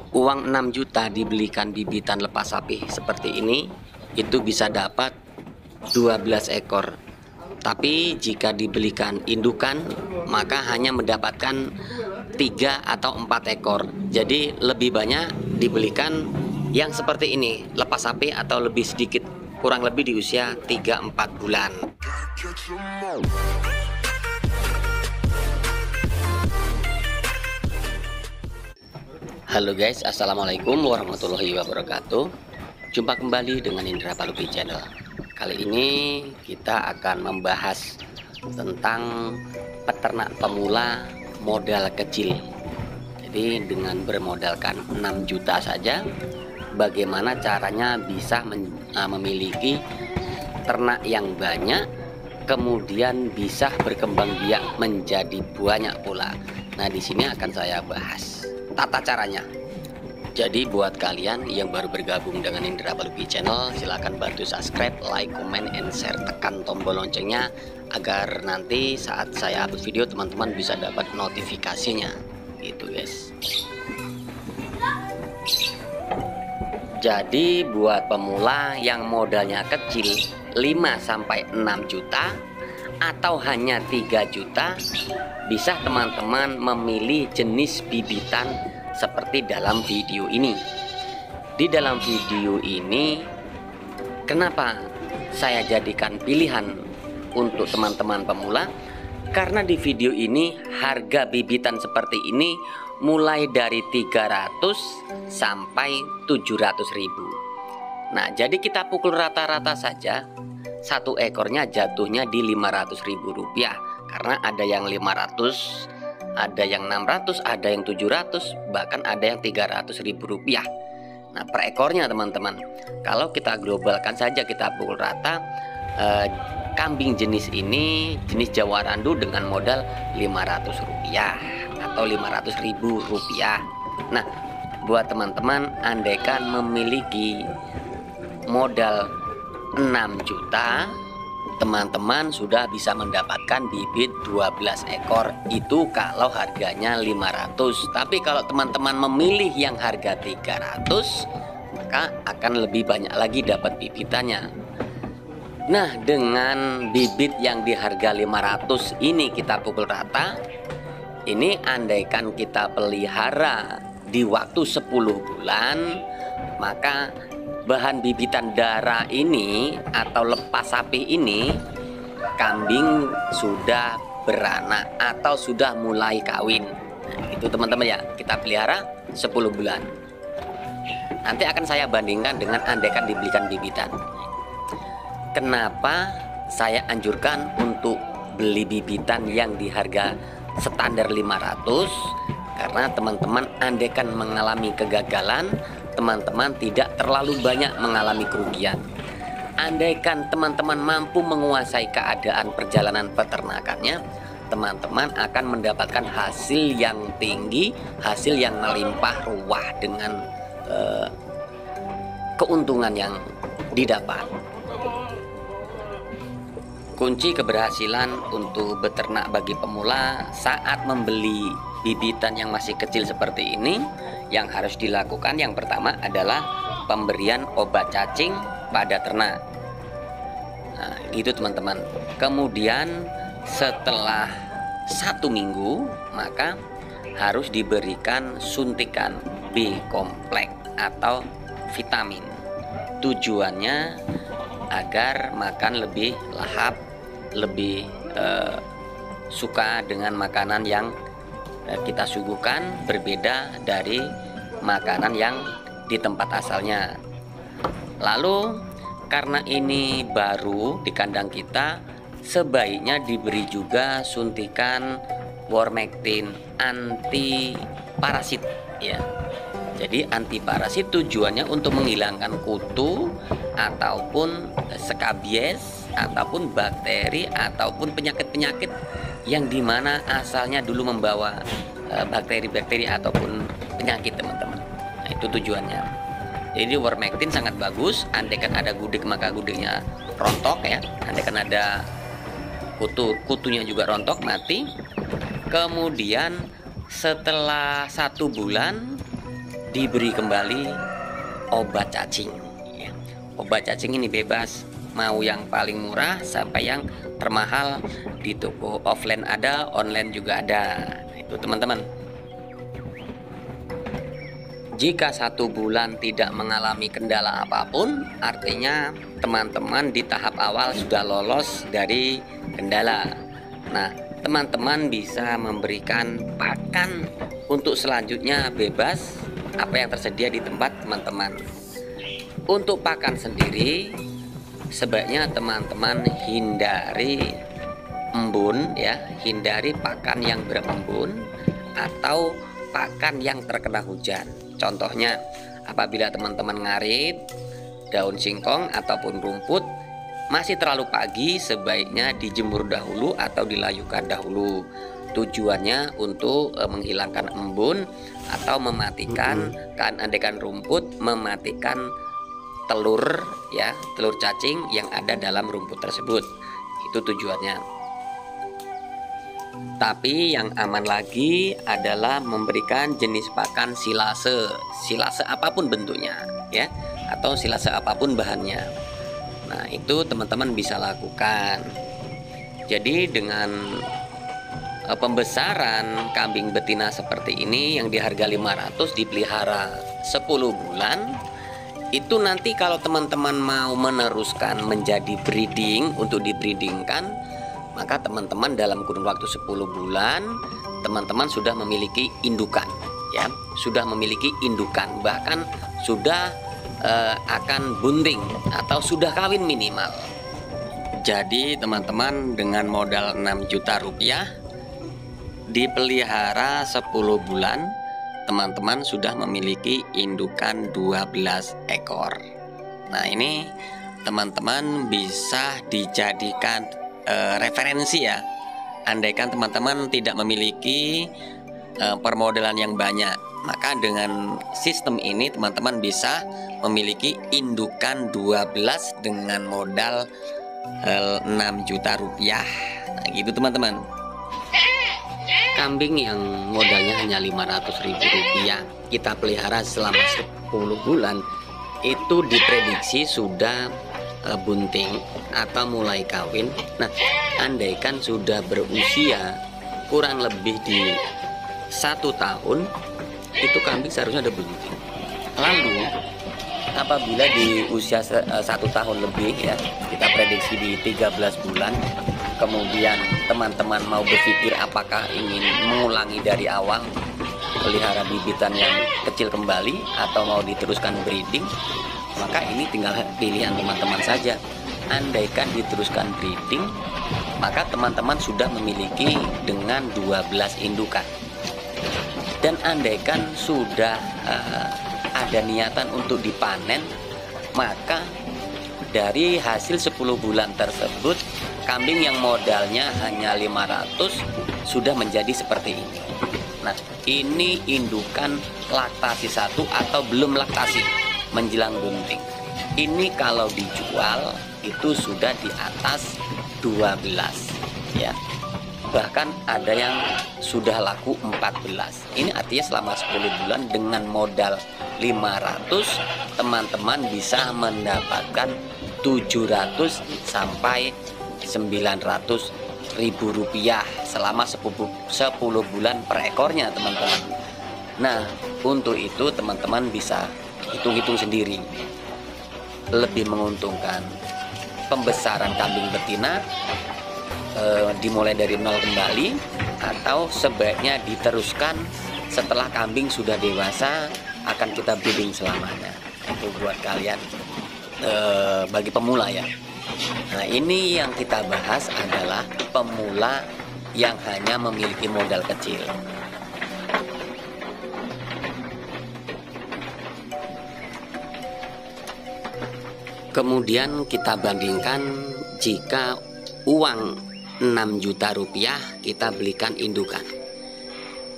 uang 6 juta dibelikan bibitan lepas sapi seperti ini, itu bisa dapat 12 ekor. Tapi jika dibelikan indukan, maka hanya mendapatkan 3 atau 4 ekor. Jadi lebih banyak dibelikan yang seperti ini, lepas sapi atau lebih sedikit, kurang lebih di usia 3-4 bulan. Halo guys, assalamualaikum warahmatullahi wabarakatuh. Jumpa kembali dengan Indra Palupi Channel. Kali ini kita akan membahas tentang peternak pemula modal kecil. Jadi dengan bermodalkan 6 juta saja, bagaimana caranya bisa memiliki ternak yang banyak, kemudian bisa berkembang biak menjadi banyak pula. Nah, di sini akan saya bahas tata caranya. Jadi buat kalian yang baru bergabung dengan Indra Palupi Channel, silahkan bantu subscribe, like, comment, and share, tekan tombol loncengnya agar nanti saat saya upload video teman-teman bisa dapat notifikasinya gitu guys. Jadi buat pemula yang modalnya kecil 5-6 juta atau hanya 3 juta, bisa teman-teman memilih jenis bibitan seperti dalam video ini. Di dalam video ini, kenapa saya jadikan pilihan untuk teman-teman pemula? Karena di video ini harga bibitan seperti ini mulai dari 300 sampai 700 ribu. Nah, jadi kita pukul rata-rata saja, satu ekornya jatuhnya di 500 ribu rupiah. Karena ada yang 500, ada yang 600, ada yang 700, bahkan ada yang 300 ribu rupiah. Nah, per ekornya teman-teman, kalau kita globalkan saja, kita pukul rata, kambing jenis ini, jenis Jawa Randu dengan modal 500 rupiah atau 500 ribu rupiah. Nah, buat teman-teman, andaikan memiliki modal 6 juta, teman-teman sudah bisa mendapatkan bibit 12 ekor. Itu kalau harganya 500. Tapi kalau teman-teman memilih yang harga 300, maka akan lebih banyak lagi dapat bibitannya. Nah, dengan bibit yang di harga 500 ini kita pukul rata, ini andaikan kita pelihara di waktu 10 bulan, maka bahan bibitan darah ini atau lepas sapi ini, kambing sudah beranak atau sudah mulai kawin. Nah, itu teman-teman ya, kita pelihara 10 bulan. Nanti akan saya bandingkan dengan andaikan dibelikan bibitan. Kenapa saya anjurkan untuk beli bibitan yang di harga standar 500? Karena teman-teman andaikan mengalami kegagalan, teman-teman tidak terlalu banyak mengalami kerugian. Andaikan teman-teman mampu menguasai keadaan perjalanan peternakannya, teman-teman akan mendapatkan hasil yang tinggi, hasil yang melimpah ruah dengan keuntungan yang didapat. Kunci keberhasilan untuk beternak bagi pemula saat membeli bibitan yang masih kecil seperti ini, yang harus dilakukan yang pertama adalah pemberian obat cacing pada ternak. Nah, gitu teman-teman. Kemudian setelah 1 minggu, maka harus diberikan suntikan B kompleks atau vitamin. Tujuannya agar makan lebih lahap, lebih suka dengan makanan yang kita suguhkan, berbeda dari makanan yang di tempat asalnya. Lalu karena ini baru di kandang kita, sebaiknya diberi juga suntikan Wormectin anti parasit ya. Jadi anti parasit tujuannya untuk menghilangkan kutu ataupun skabies ataupun bakteri ataupun penyakit-penyakit yang dimana asalnya dulu membawa bakteri-bakteri ataupun penyakit teman-teman. Nah, itu tujuannya. Jadi Wormectin sangat bagus. Andaikan ada gudeg maka gudegnya rontok ya. Andaikan ada kutunya juga rontok, mati. Kemudian setelah 1 bulan diberi kembali obat cacing ya. Obat cacing ini bebas, mau yang paling murah sampai yang termahal. Di toko offline ada, online juga ada. Itu teman-teman. Jika 1 bulan tidak mengalami kendala apapun, artinya teman-teman di tahap awal sudah lolos dari kendala. Nah, teman-teman bisa memberikan pakan untuk selanjutnya bebas apa yang tersedia di tempat teman-teman. Untuk pakan sendiri, sebaiknya teman-teman hindari embun ya, hindari pakan yang berembun atau pakan yang terkena hujan. Contohnya, apabila teman-teman ngarit, daun singkong ataupun rumput masih terlalu pagi, sebaiknya dijemur dahulu atau dilayukan dahulu. Tujuannya untuk menghilangkan embun atau mematikan, kan andekan rumput mematikan telur ya, telur cacing yang ada dalam rumput tersebut. Itu tujuannya. Tapi yang aman lagi adalah memberikan jenis pakan silase, silase apapun bentuknya ya, atau silase apapun bahannya. Nah, itu teman-teman bisa lakukan. Jadi dengan pembesaran kambing betina seperti ini yang di harga 500 dipelihara 10 bulan, itu nanti kalau teman-teman mau meneruskan menjadi breeding untuk dibreedingkan, maka teman-teman dalam kurun waktu 10 bulan teman-teman sudah memiliki indukan ya, sudah memiliki indukan, bahkan sudah akan bunting atau sudah kawin minimal. Jadi teman-teman dengan modal 6 juta rupiah dipelihara 10 bulan, teman-teman sudah memiliki indukan 12 ekor. Nah, ini teman-teman bisa dijadikan referensi ya. Andaikan teman-teman tidak memiliki permodalan yang banyak, maka dengan sistem ini teman-teman bisa memiliki indukan 12 dengan modal 6 juta rupiah. Nah, gitu teman-teman. Kambing yang modalnya hanya 500.000 rupiah kita pelihara selama 10 bulan itu diprediksi sudah bunting atau mulai kawin. Nah, andaikan sudah berusia kurang lebih di 1 tahun, itu kambing seharusnya ada bunting. Lalu apabila di usia 1 tahun lebih ya, kita prediksi di 13 bulan, kemudian teman-teman mau berpikir apakah ingin mengulangi dari awal, pelihara bibitan yang kecil kembali atau mau diteruskan breeding, maka ini tinggal pilihan teman-teman saja. Andaikan diteruskan breeding, maka teman-teman sudah memiliki dengan 12 indukan. Dan andaikan sudah ada niatan untuk dipanen, maka dari hasil 10 bulan tersebut, kambing yang modalnya hanya 500 sudah menjadi seperti ini. Nah, ini indukan laktasi 1 atau belum laktasi menjelang bunting. Ini kalau dijual itu sudah di atas 12 ya. Bahkan ada yang sudah laku 14. Ini artinya selama 10 bulan dengan modal 500 teman-teman bisa mendapatkan 700 sampai 900.000 rupiah selama 10 bulan per ekornya teman-teman. Nah, untuk itu teman-teman bisa hitung-hitung sendiri, lebih menguntungkan pembesaran kambing betina dimulai dari nol kembali, atau sebaiknya diteruskan setelah kambing sudah dewasa akan kita breeding selamanya. Itu buat kalian bagi pemula ya. Nah, ini yang kita bahas adalah pemula yang hanya memiliki modal kecil. Kemudian kita bandingkan jika uang 6 juta rupiah kita belikan indukan.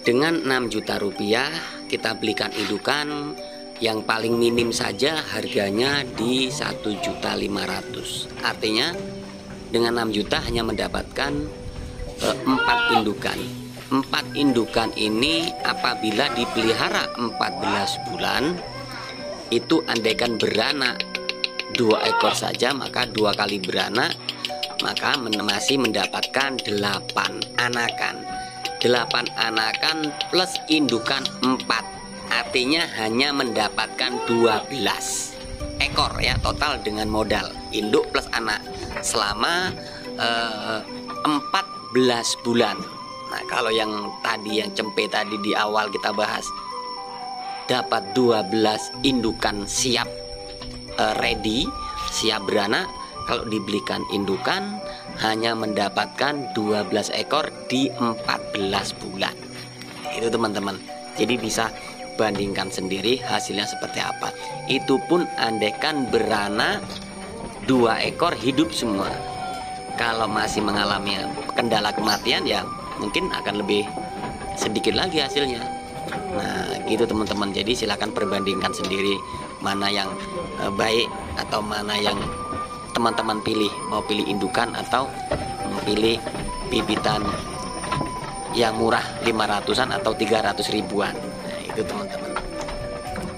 Dengan 6 juta rupiah kita belikan indukan yang paling minim saja harganya di 1.500.000. Artinya dengan 6 juta hanya mendapatkan 4 indukan. 4 indukan ini apabila dipelihara 14 bulan, itu andaikan beranak 2 ekor saja, maka 2 kali beranak, maka masih mendapatkan 8 anakan. 8 anakan plus indukan 4, artinya hanya mendapatkan 12 ekor ya, total dengan modal induk plus anak selama 14 bulan. Nah, kalau yang tadi, yang cempe tadi di awal kita bahas, dapat 12 indukan siap ready, siap beranak. Kalau dibelikan indukan hanya mendapatkan 12 ekor di 14 bulan. Itu teman-teman. Jadi bisa bandingkan sendiri hasilnya seperti apa. Itu pun andaikan beranak 2 ekor hidup semua. Kalau masih mengalami kendala kematian ya mungkin akan lebih sedikit lagi hasilnya. Nah gitu teman-teman. Jadi silakan perbandingkan sendiri mana yang baik atau mana yang teman-teman pilih. Mau pilih indukan atau mau pilih bibitan yang murah 500-an atau 300 ribuan. Nah itu teman-teman.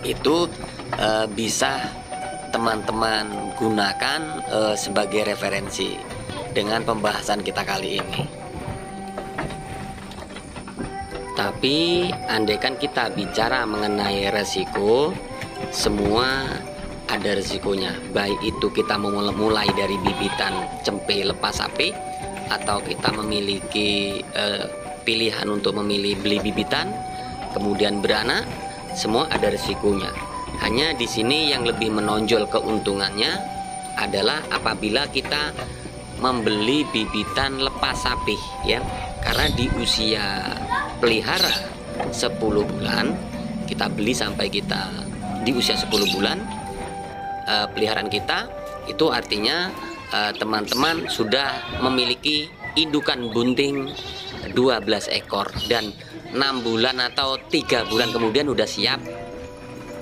Itu bisa teman-teman gunakan sebagai referensi dengan pembahasan kita kali ini. Tapi andaikan kita bicara mengenai resiko, semua ada resikonya. Baik itu kita mulai dari bibitan cempe lepas sapi, atau kita memiliki pilihan untuk memilih beli bibitan kemudian beranak, semua ada resikonya. Hanya di sini yang lebih menonjol keuntungannya adalah apabila kita membeli bibitan lepas sapi ya. Karena di usia pelihara 10 bulan, kita beli sampai kita di usia 10 bulan peliharaan kita, itu artinya teman-teman sudah memiliki indukan bunting 12 ekor dan 6 bulan atau 3 bulan kemudian udah siap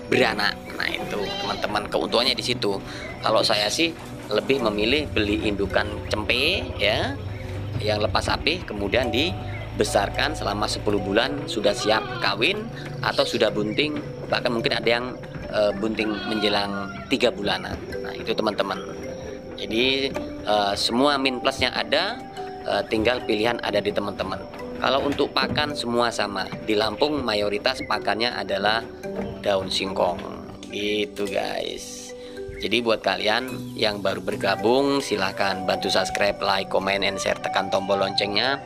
beranak. Nah itu teman-teman, keuntungannya di situ. Kalau saya sih lebih memilih beli indukan cempe ya, yang lepas sapi, kemudian dibesarkan selama 10 bulan sudah siap kawin atau sudah bunting, bahkan mungkin ada yang bunting menjelang 3 bulanan. Nah itu teman-teman. Jadi semua min plusnya ada, tinggal pilihan ada di teman-teman. Kalau untuk pakan semua sama. Di Lampung mayoritas pakannya adalah daun singkong gitu guys. Jadi buat kalian yang baru bergabung, silahkan bantu subscribe, like, comment, and share, tekan tombol loncengnya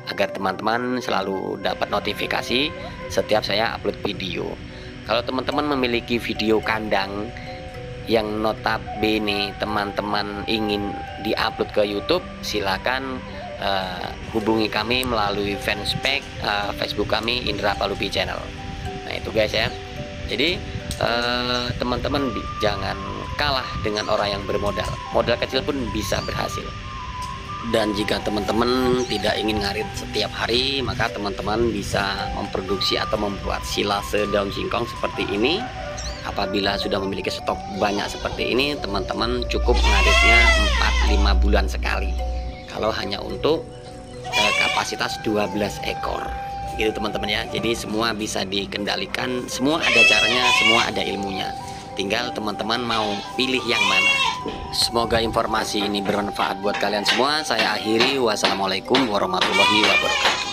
agar teman-teman selalu dapat notifikasi setiap saya upload video. Kalau teman-teman memiliki video kandang yang notabene teman-teman ingin diupload ke YouTube, silakan hubungi kami melalui fanspage Facebook kami, Indra Palupi Channel. Nah itu guys ya. Jadi teman-teman jangan kalah dengan orang yang bermodal. Modal kecil pun bisa berhasil. Dan jika teman-teman tidak ingin ngarit setiap hari, maka teman-teman bisa memproduksi atau membuat silase daun singkong seperti ini. Apabila sudah memiliki stok banyak seperti ini, teman-teman cukup ngaritnya 4-5 bulan sekali. Kalau hanya untuk kapasitas 12 ekor gitu teman-teman ya. Jadi semua bisa dikendalikan, semua ada caranya, semua ada ilmunya. Tinggal teman-teman mau pilih yang mana. Semoga informasi ini bermanfaat buat kalian semua. Saya akhiri, wassalamualaikum warahmatullahi wabarakatuh.